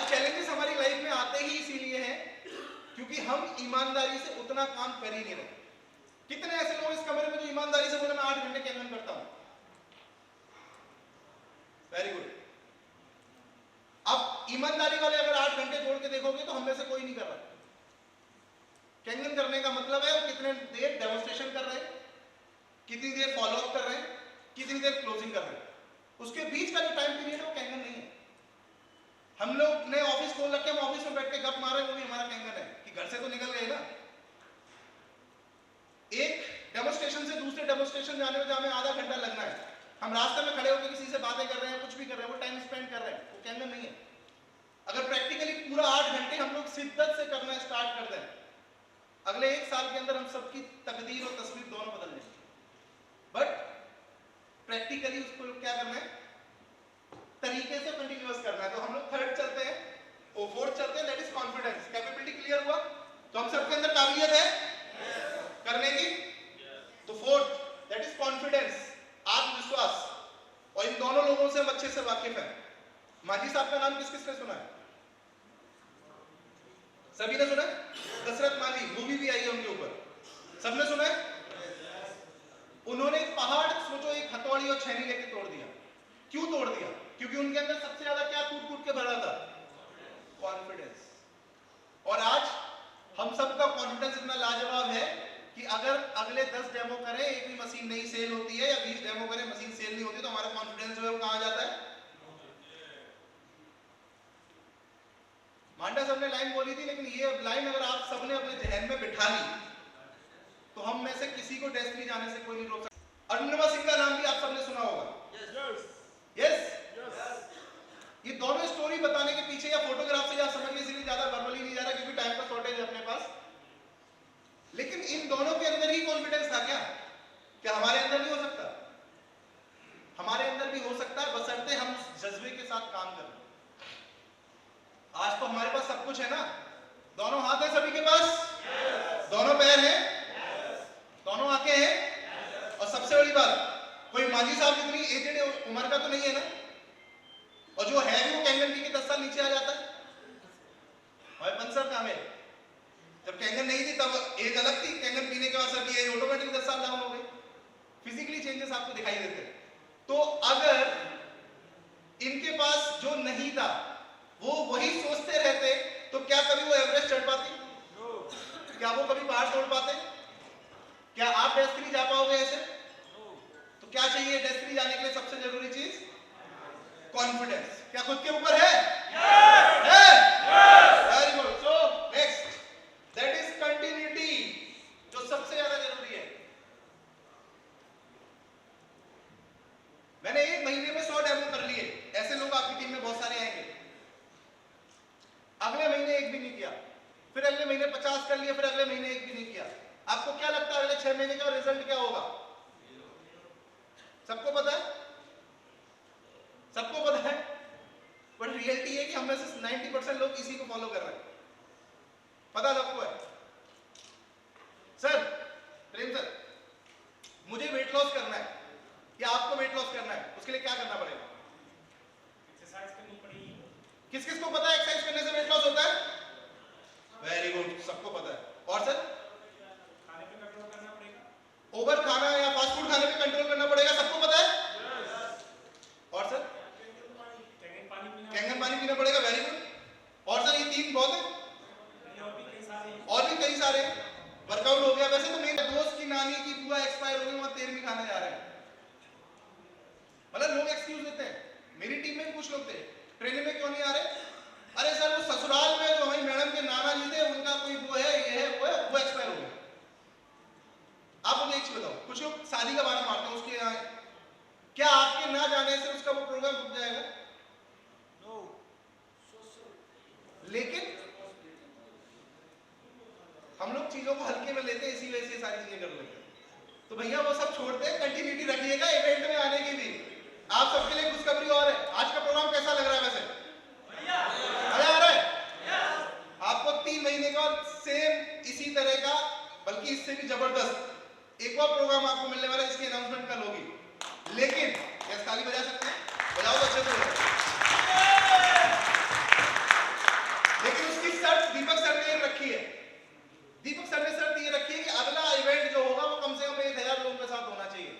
चैलेंजेस हमारी लाइफ में आते ही इसीलिए हैं क्योंकि हम ईमानदारी से उतना काम कर ही नहीं रहे। कितने ऐसे लोग इस कमरे में जो ईमानदारी से बोले मैं 8 घंटे कैंगन करता हूं? Very good. अब ईमानदारी वाले अगर 8 घंटे जोड़ के देखोगे तो हम में से कोई नहीं कर रहा। कैंगन करने का मतलब है वो कितने देर डेमोन्स्ट्रेशन कर रहे हैं, कितनी देर फॉलो अप कर रहे हैं, कितनी देर क्लोजिंग कर रहे हैं, उसके बीच का जो टाइम पीरियड है वो कैंगन नहीं है। हम लोग ने ऑफिस खोल रखे, हम ऑफिस में बैठ के गप मारे, वो भी हमारा कैंगन है कि घर से तो निकल गए ना। एक डेमोन्स्ट्रेशन से दूसरे डेमोन्स्ट्रेशन जाने में हमें आधा घंटा लगना है, हम रास्ते में खड़े होकर किसी से बातें कर रहे हैं, कुछ भी कर रहे हैं, वो टाइम स्पेंड कर रहे हैं, वो कैंगन नहीं है। अगर प्रैक्टिकली पूरा 8 घंटे हम लोग शिद्दत से करना स्टार्ट कर दें, अगले 1 साल के अंदर हम सबकी तकदीर और तस्वीर दोनों बदल जाएंगे। बट प्रैक्टिकली उसको क्या करना है? तरीके से कंटिन्यूअस करना है। तो हम लोग थर्ड चलते हैं, वो फोर्थ चलते हैं, that is confidence. Capability clear हुआ? तो हम सबके अंदर काबिलियत है करने की। तो फोर्थ दैट इज कॉन्फिडेंस, आत्मविश्वास। और इन दोनों लोगों से हम अच्छे से वाकिफ हैं। माजी साहब का नाम किस किसने सुना है? सभी ने सुना है? दशरथ मांझी, मूवी भी आई है उनके ऊपर, सबने सुना है? उन्होंने पहाड़, सोचो, एक हथौड़ी और छेनी लेके तोड़ दिया। क्यों तोड़ दिया? क्योंकि उनके अंदर सबसे ज्यादा क्या टूट टूट के भरा था? कॉन्फिडेंस। और आज हम सबका कॉन्फिडेंस इतना लाजवाब है कि अगर अगले 10 डेमो करें, एक भी मशीन नहीं सेल होती है, या 20 डेमो करें मशीन सेल नहीं होती, तो हमारा कॉन्फिडेंस जो है वो कहां जाता है? मांडा साहब ने लाइन बोली थी, लेकिन ये लाइन अगर आप सबने अपने जहन में बिठा ली तो हम में से किसी को डेस्टिनी जाने से कोई नहीं रोक सकता। अरुणिमा सिंह का नाम भी आप सबने सुना होगा। यस। ये दोनों स्टोरी बताने के पीछे या फोटोग्राफ से, या समझ लीजिए, इसलिए ज्यादा वर्बली नहीं जा रहा क्योंकि टाइम का शॉर्टेज है अपने पास। लेकिन इन दोनों के अंदर ही कॉन्फिडेंस था क्या? क्या हमारे अंदर नहीं हो सकता? हमारे अंदर भी हो सकता है, बशर्ते हम उस जज्बे के साथ काम करें। आज तो हमारे पास सब कुछ है ना, दोनों हाथ है सभी के पास, दोनों पैर हैं, दोनों आंखें हैं, और सबसे बड़ी बात, कोई मांझी साहब जितनी एजेड उम्र का तो नहीं है ना, और जो है भी वो कैंगन पी के 10 साल नीचे आ जाता है। हमारे पंसर का हमें जब कैंगन नहीं थी तब एज अलग थी, कैंगन पीने के बाद सबकी एज ऑटोमेटिक 10 साल डाउन हो गई। फिजिकली चेंजेस आपको दिखाई देते। तो अगर इनके पास जो नहीं था वो वही सोचते रहते, तो क्या कभी वो एवरेस्ट चढ़ पाते? क्या वो कभी पहाड़ तोड़ पाते? क्या आप डेस्टिनी जा पाओगे ऐसे? तो क्या चाहिए डेस्टिनी जाने के लिए? सबसे जरूरी चीज कॉन्फिडेंस। क्या खुद के ऊपर है? Very good. So next that is continuity, जो सबसे ज्यादा जरूरी है। मैंने 1 महीने में 100 डेमो कर लिए, ऐसे लोग आपकी टीम में बहुत सारे आएंगे। अगले महीने एक भी नहीं किया, फिर अगले महीने 50 पास कर लिया, फिर अगले महीने एक भी नहीं किया, आपको क्या लगता है अगले 6 महीने का रिजल्ट क्या होगा? सबको पता है, सबको पता है। बट रियलिटी है कि हम में से 90% लोग इसी को फॉलो कर रहे हैं। पता सबको है। सर, प्रेम सर, मुझे वेट लॉस करना है या आपको वेट लॉस करना है, उसके लिए क्या करना पड़ेगा? एक्सरसाइज करनी पड़ेगी। किस किस को पता है एक्सरसाइज करने से वेट लॉस होता है? वेरी गुड, सबको पता है। और सर? खाने पे कंट्रोल करना पड़ेगा। ओवर खाना या फास्ट फूड खाने पे कंट्रोल करना पड़ेगा, सबको पता है। और सर? कैंगन पानी पीना पड़ेगा, वेरी गुड। और सर, ये 3 बहुत है? और भी कई सारे। वर्कआउट हो गया। वैसे तो मेरे दोस्त की नानी की बुआ एक्सपायर हो गई, वहां 13वीं खाने जा रहे हैं। मतलब लोग एक्सक्यूज देते हैं। मेरी टीम में भी कुछ लोग थे, ट्रेनिंग में क्यों नहीं आ रहे? अरे सर, वो ससुराल में जो हमारी मैडम के नाना जी थे, उनका कोई वो है, ये है, वो है, वो एक्सपायर हो गया। आप मुझे एक चीज बताओ, कुछ लोग शादी का बहाना मारते हैं उसके यहाँ, क्या आपके ना जाने से उसका वो प्रोग्राम रुक जाएगा? लेकिन हम लोग चीजों को हल्के में लेते हैं, इसी वजह से सारी चीजें कर लेते हैं। तो भैया वो सब छोड़ते हैं, कंटिन्यूटी रखिएगा इवेंट में आने की भी। आप सबके लिए खुशखबरी और है। आज का प्रोग्राम कैसा लग रहा है? वैसे मजा आ रहा है? आपको 3 महीने का सेम इसी तरह का, बल्कि इससे भी जबरदस्त एक और प्रोग्राम आपको मिलने वाला है, जिसकी अनाउंसमेंट कल होगी। लेकिन क्या ताली बजा सकते हैं? बजाओ तो अच्छे से। लेकिन उसकी शर्त दीपक सर ने एक रखी है। दीपक सर ने शर्त ये रखी है कि अगला इवेंट जो होगा वो कम से कम 1000 लोगों के साथ होना चाहिए।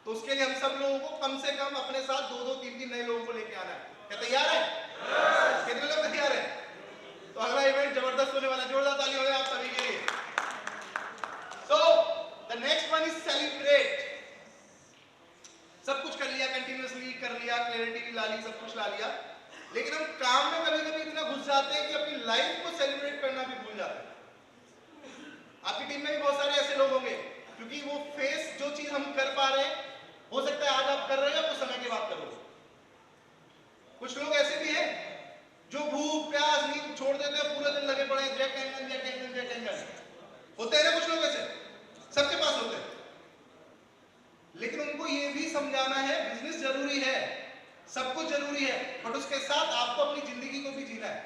तो उसके लिए हम सब लोगों को कम से कम अपने साथ 2-2, 3-3 नए लोगों को लेके आना है। क्या तैयार है? कितने लोग तैयार हैं? तो अगला इवेंट जबरदस्त होने वाला है। जोरदार ताली हो जाए आप सभी के लिए। So the next one is celebrate. सब कुछ कर लिया, कंटिन्यूअसली कर लिया, क्लैरिटी भी ला ली, सब कुछ ला लिया, लेकिन हम काम में कभी कभी इतना घुस जाते हैं कि अपनी लाइफ को सेलिब्रेट करना भी भूल जाते हैं। आपकी टीम में भी बहुत सारे ऐसे लोग होंगे, क्योंकि वो फेस जो चीज हम कर पा रहे हैं, हो सकता है आज आप कर रहे हो, कुछ समय के बाद करोगे। कुछ लोग ऐसे भी हैं जो भूख प्यास नींद छोड़ देते हैं, पूरे दिन लगे पड़े हैं, जय टेंशन जय टेंशन जय टेंशन। होते हैं ना कुछ लोग ऐसे, सबके पास होते हैं। लेकिन उनको ये भी समझाना है बिजनेस जरूरी है, सब कुछ जरूरी है, बट उसके साथ आपको अपनी जिंदगी को भी जीना है।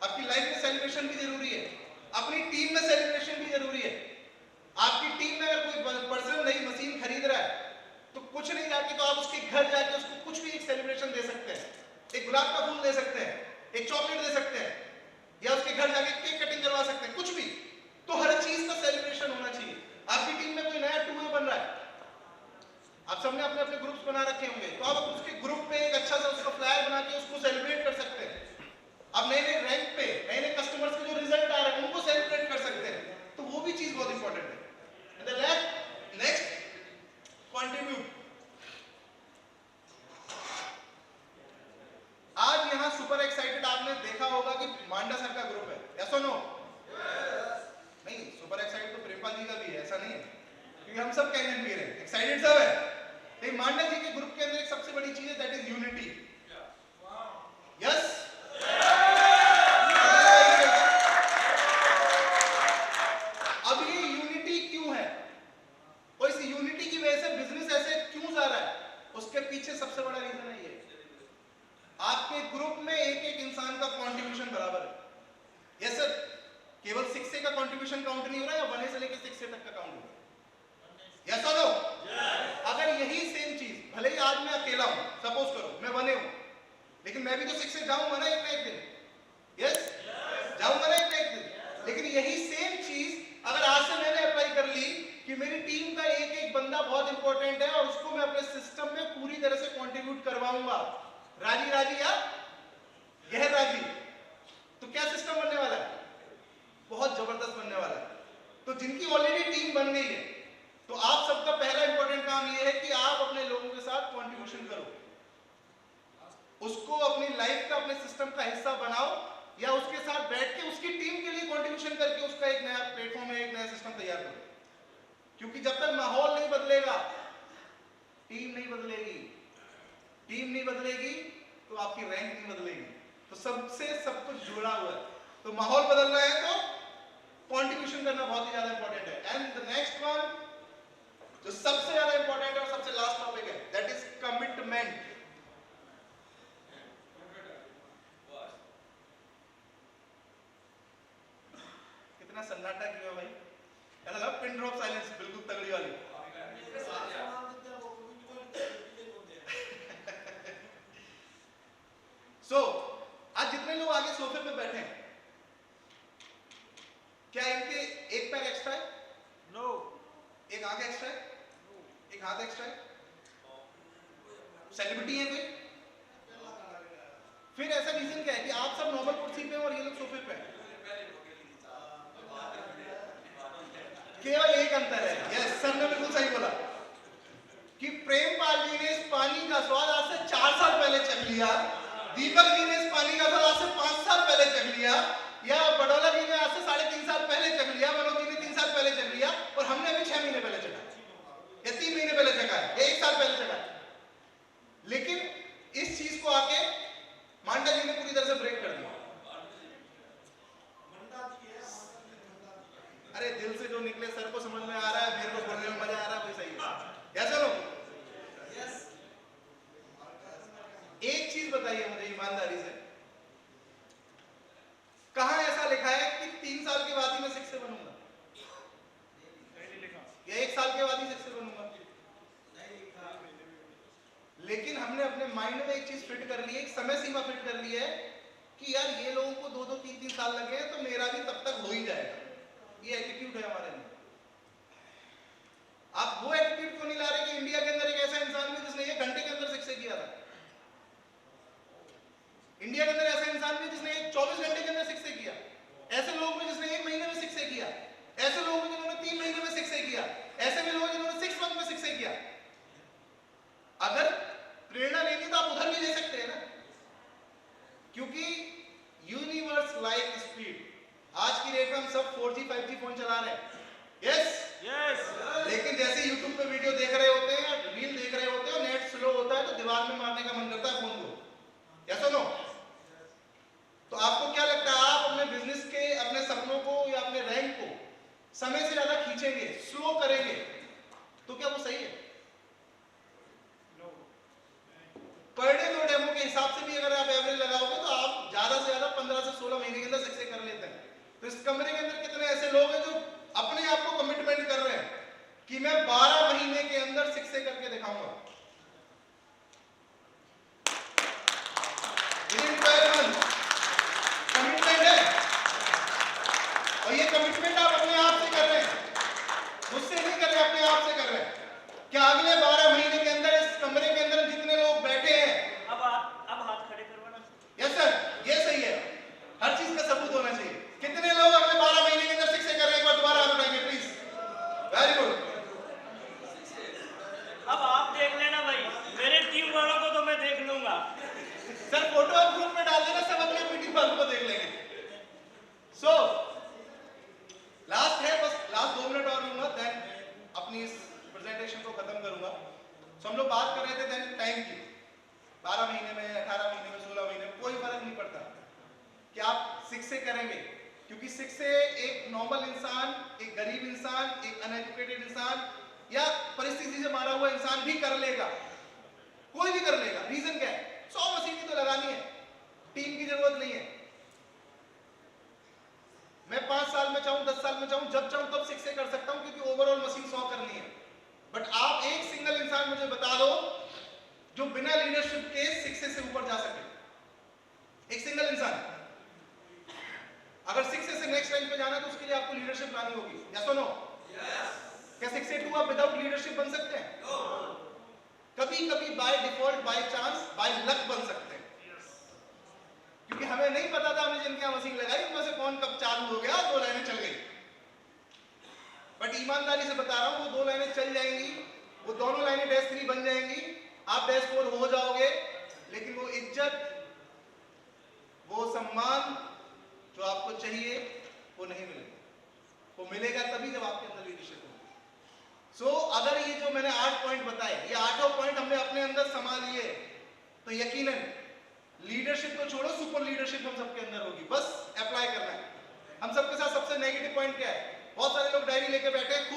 आपकी लाइफ में सेलिब्रेशन भी जरूरी है, अपनी टीम में सेलिब्रेशन भी जरूरी है। आपकी टीम में अगर कोई पर्सन नई मशीन खरीद रहा है, तो कुछ नहीं जाके तो आप उसके घर जाके उसको कुछ भी एक सेलिब्रेशन दे सकते हैं। एक गुलाब का फूल दे सकते हैं, एक चॉकलेट दे सकते हैं, या उसके घर जाके केक कटिंग करवा सकते हैं, कुछ भी। तो हर चीज का सेलिब्रेशन होना चाहिए। आपकी टीम में कोई नया टूर बन रहा है, आप सबने अपने अपने ग्रुप्स बना रखे होंगे, तो आप उसके ग्रुप पे एक अच्छा सा उसका फ्लायर बना के उसको सेलिब्रेट कर सकते हैं। अब नए नए रैंक पे नए नए कस्टमर्स के जो रिजल्ट आ रहे हैं उनको सेलिब्रेट कर सकते हैं। तो वो भी चीज बहुत इंपॉर्टेंट है। Next, contribute. आज यहाँ सुपर एक्साइटेड आपने देखा होगा कि मांडा सर का ग्रुप है, यस और नो? नहीं, सुपर एक्साइटेड तो प्रेमपाल जी का भी है, ऐसा नहीं है, क्योंकि हम सब कैंगन पी रहे हैं, एक्साइटेड सब है। लेकिन मांडा जी के ग्रुप के अंदर एक सबसे बड़ी चीज है, दैट इज यूनिटी। यस, अब ये यूनिटी क्यों है और इस यूनिटी की वजह से बिजनेस ऐसे क्यों जा रहा है, उसके पीछे सबसे बड़ा रीजन है ये, आपके ग्रुप में एक एक इंसान का कंट्रीब्यूशन बराबर है। यस सर, केवल 6 से का कंट्रीब्यूशन काउंट नहीं हो रहा है, या 1 से लेकर 6 तक का काउंट हो रहा है? यस और नो? अगर यही सेम चीज, भले ही आज मैं अकेला हूं, सपोज करो मैं 1 हूं, लेकिन मैं भी तो 6 से जाऊंगा ना एक ना एक दिन। यस, जाऊंगा ना एक ना एक दिन। लेकिन यही सेम चीज अगर आज से मैंने अप्लाई कर ली कि मेरी टीम का एक एक बंदा बहुत इंपॉर्टेंट है और उसको मैं अपने सिस्टम में पूरी तरह से कंट्रीब्यूट करवाऊंगा, राजी राजी या गैर राजी, तो क्या सिस्टम बनने वाला है? बहुत जबरदस्त बनने वाला है। तो जिनकी ऑलरेडी टीम बन गई है, तो आप सबका पहला इंपॉर्टेंट काम यह है कि आप अपने लोगों के साथ कंट्रीब्यूशन करो, उसको अपनी लाइफ का अपने सिस्टम का हिस्सा बनाओ, या उसके साथ बैठ के उसकी टीम के लिए कंट्रीब्यूशन करके उसका एक नया प्लेटफॉर्म है, एक नया सिस्टम तैयार करो। क्योंकि जब तक माहौल नहीं बदलेगा, टीम नहीं बदलेगी, टीम नहीं बदलेगी तो आपकी रैंक नहीं बदलेगी। तो सबसे सब कुछ जुड़ा हुआ है। तो माहौल बदलना है तो एग्जीक्यूशन करना बहुत ही ज्यादा इंपॉर्टेंट है। एंड द नेक्स्ट वन जो सबसे ज्यादा इंपॉर्टेंट है और सबसे लास्ट टॉपिक है, दैट इज कमिटमेंट। कितना सन्नाटा किया भाई, ऐसा लगा पिन ड्रॉप साइलेंस, बिल्कुल तगड़ी वाली। सो आज जितने लोग आगे सोफे पे बैठे हैं, क्या इनके एक पैर एक्स्ट्रा है? नो। एक आंख एक्स्ट्रा है? एक हाथ एक्स्ट्रा है? सेलिब्रिटी है कोई? फिर ऐसा रीजन क्या है कि आप सब नॉर्मल कुर्सी पे और ये लोग सोफे पे हैं? केवल एक अंतर है, यस सर ने बिल्कुल सही बोला, कि प्रेमपाल जी ने इस पानी का स्वाद आज से 4 साल पहले चख लिया, दीपक जी ने इस पानी का स्वाद आज से 5 साल पहले चख लिया, या बडौला जी ने आज से 3.5 साल पहले चख लिया, मनोज जी ने 3 साल पहले चख लिया, और हमने अभी 6 महीने पहले चखा, या 3 महीने पहले चखा है, या 1 साल पहले चखा है। लेकिन इस चीज को आके मांडा जी ने पूरी तरह से ब्रेक कर दिया। अरे दिल से जो निकले सर को समझ में आ रहा है, मेरे को बोलने में मजा आ रहा है, वही सही है। या चलो एक चीज बताइए मुझे ईमानदारी से, कहां ऐसा लिखा है कि 3 साल के बाद ही मैं शिक्षक बनूंगा, या 1 साल के बाद ही शिक्षक बनूंगा? लेकिन हमने अपने माइंड में एक चीज फिट कर ली है, एक समय सीमा फिट कर ली है कि यार ये लोगों को 2-2, 3-3 साल लगे हैं तो मेरा भी तब तक हो ही जाएगा। ये एटीट्यूड है हमारे अंदर। आप वो एटीट्यूड क्यों नहीं ला रहे कि इंडिया के अंदर एक ऐसा इंसान भी जिसने 1 घंटे के अंदर शिक्षक किया था, इंडिया के अंदर ऐसा इंसान भी जिसने 24 घंटे के अंदर शिक्षक किया, ऐसे लोग भी जिसने 1 महीने में शिक्षक किया, ऐसे लोग भी जिन्होंने 3 महीने में शिक्षक किया, ऐसे भी लोग जिन्होंने 6 मंथ में शिक्षक किया। अगर प्रेरणा लेनी तो आप उधर भी ले सकते हैं ना, क्योंकि यूनिवर्स लाइक स्पीड। आज की डेट में हम सब 4G 5G फोन चला रहे हैं, यस यस। लेकिन जैसे YouTube पे वीडियो देख रहे होते हैं, रील देख रहे होते हैं, नेट स्लो होता है तो दीवार में मारने का मन करता है फोन को, यस और नो? तो आपको क्या लगता है, आप अपने बिजनेस के, अपने सपनों को या अपने रैंक को समय से ज्यादा खींचेंगे, स्लो करेंगे, तो क्या वो सही है? पर डे 2 डेमो के हिसाब से भी अगर आप एवरेज लगाओगे तो आप ज्यादा से ज्यादा 15 से 16 महीने के अंदर सक्सेस कर लेते हैं। तो इस कमरे के अंदर कितने ऐसे लोग हैं जो अपने आप को कमिटमेंट कर रहे हैं कि मैं 12 महीने के अंदर सक्सेस करके दिखाऊंगा? कमिटमेंट है, और ये कमिटमेंट आप अपने आप से कर रहे हैं, मुझसे नहीं कर रहे, अपने आप से कर रहे हैं। क्या अगले 12 महीने के अंदर इस कमरे के अंदर जितने लोग बैठे हैं, अब हाथ खड़े करवाना। यस सर, ये सही है, हर चीज का सबूत होना चाहिए। कितने लोग अगले 12 महीने के अंदर शिक्षक कर रहे हैं? एक बार दोबारा हाथ उठाएंगे प्लीज, वेरी गुड। अब आप देख लेना भाई, मेरे टीम वालों को तो मैं देख लूंगा। सर फोटो आप ग्रुप में डाल देना, सब अपने मीटिंग वालों को देख लेंगे। सो लास्ट है, बस लास्ट 2 मिनट और लूंगा, देन अपनी इस प्रेजेंटेशन को खत्म करूंगा। सो हम लोग बात कर रहे थे देन टाइम की, 12 महीने में, 18 महीने में, 16 महीने में, कोई फर्क नहीं पड़ता कि आप 6 से करेंगे, क्योंकि 6 से एक नॉर्मल इंसान, एक गरीब इंसान, एक अनएजुकेटेड इंसान या परिस्थिति से मारा हुआ इंसान भी कर लेगा, कोई भी कर लेगा। रीजन क्या है? 100 मशीन तो लगानी है, टीम की जरूरत नहीं है। मैं 5 साल में चाहूं, 10 साल में चाहूं, जब चाहूं तब 6 से कर सकता हूं, क्योंकि ओवरऑल मशीन 100 करनी है। बट आप एक सिंगल इंसान मुझे बता दो जो बिना लीडरशिप के 6 से ऊपर जा सके, एक सिंगल इंसान। अगर 6 से नेक्स्ट रैंक पे जाना है तो उसके लिए आपको लीडरशिप लानी होगी, यस और नो? क्या 6 से 2 आप विदाउट लीडरशिप बन सकते हैं? कभी कभी by default, by chance, by luck बन सकते हैं, क्योंकि हमें नहीं पता था, हमने जिनके यहाँ मशीन लगाई उनमें से कौन कब चालू हो गया, 2 लाइनें चल गई। बट ईमानदारी से बता रहा हूं, वो 2 लाइनें चल जाएंगी, वो दोनों लाइनें -3 बन जाएंगी, आप -4 हो जाओगे, लेकिन वो इज्जत, वो सम्मान जो आपको चाहिए वो नहीं मिलेगा। वो मिलेगा तभी जब आपके अंदर लीडरशिप होगी। सो अगर ये जो मैंने 8 पॉइंट बताए, ये 8 पॉइंट हमने अपने अंदर संभाल लिए तो यकीनन लीडरशिप को छोड़ो, सुपर लीडरशिप हम सबके अंदर होगी। बस अप्लाई करना है। हम सबके साथ सबसे नेगेटिव पॉइंट क्या है? लेके बैठे,